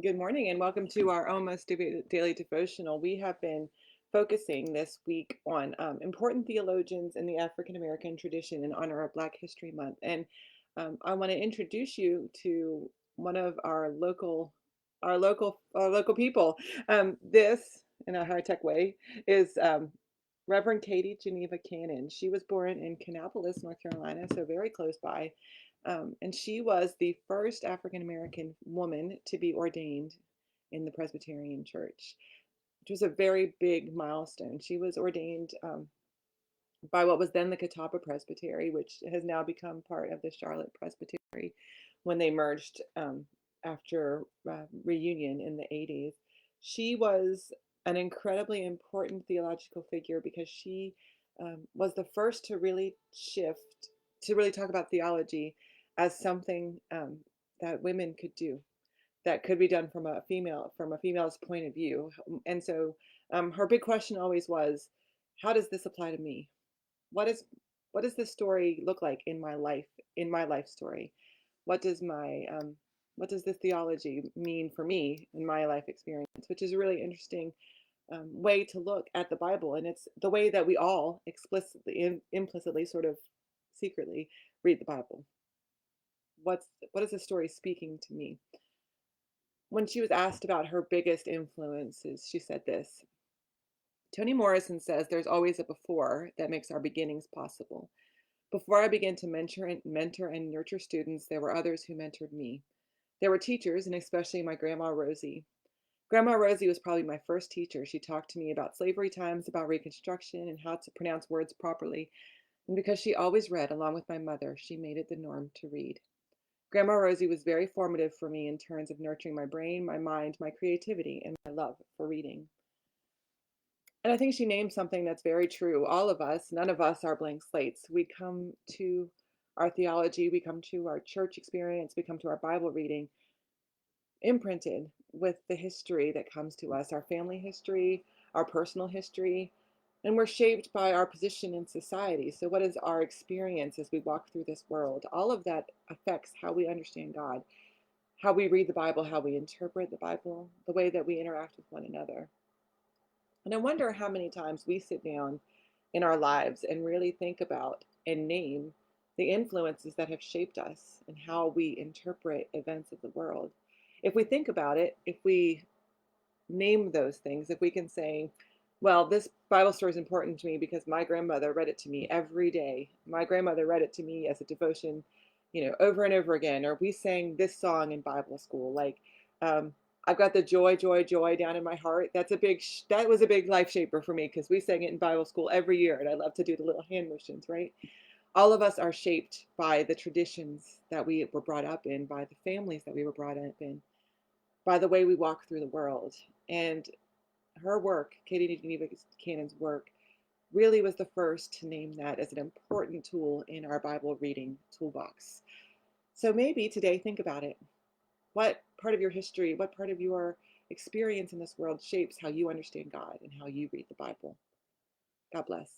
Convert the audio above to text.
Good morning and welcome to our almost daily devotional. We have been focusing this week on important theologians in the African American tradition in honor of Black History Month. And I want to introduce you to one of our local people. This, in a high tech way, is Reverend Katie Geneva Cannon. She was born in Kannapolis, North Carolina, so very close by. And she was the first African American woman to be ordained in the Presbyterian Church, which was a very big milestone. She was ordained by what was then the Catawba Presbytery, which has now become part of the Charlotte Presbytery when they merged after reunion in the 80s. She was an incredibly important theological figure because she was the first to really shift, to really talk about theology as something that women could do, that could be done from a female's point of view. And so her big question always was, how does this apply to me? what is what does this story look like in my life story? What does this theology mean for me in my life experience? Which is a really interesting way to look at the Bible, and it's the way that we all explicitly, implicitly, sort of secretly read the Bible. What is the story speaking to me? When she was asked about her biggest influences, she said this: Toni Morrison says there's always a before that makes our beginnings possible. Before I began to mentor and nurture students, there were others who mentored me. There were teachers, and especially my Grandma Rosie. Grandma Rosie was probably my first teacher. She talked to me about slavery times, about Reconstruction, and how to pronounce words properly. And because she always read along with my mother, she made it the norm to read. Grandma Rosie was very formative for me in terms of nurturing my brain, my mind, my creativity, and my love for reading. And I think she named something that's very true. All of us, none of us are blank slates. We come to our theology, we come to our church experience, we come to our Bible reading imprinted with the history that comes to us, our family history, our personal history, and we're shaped by our position in society. So, what is our experience as we walk through this world? All of that affects how we understand God, how we read the Bible, how we interpret the Bible, the way that we interact with one another. And I wonder how many times we sit down in our lives and really think about and name the influences that have shaped us and how we interpret events of the world. If we think about it, if we name those things, if we can say, well, this Bible story is important to me because my grandmother read it to me every day. My grandmother read it to me as a devotion, over and over again. Or we sang this song in Bible school, like, um, I've got the joy, joy, joy down in my heart. That was a big life shaper for me because we sang it in Bible school every year, and I love to do the little hand motions, right? All of us are shaped by the traditions that we were brought up in, by the families that we were brought up in, by the way we walk through the world. And her work, Katie Geneva Cannon's work, really was the first to name that as an important tool in our Bible reading toolbox. So maybe today, think about it. What part of your history, what part of your experience in this world shapes how you understand God and how you read the Bible? God bless.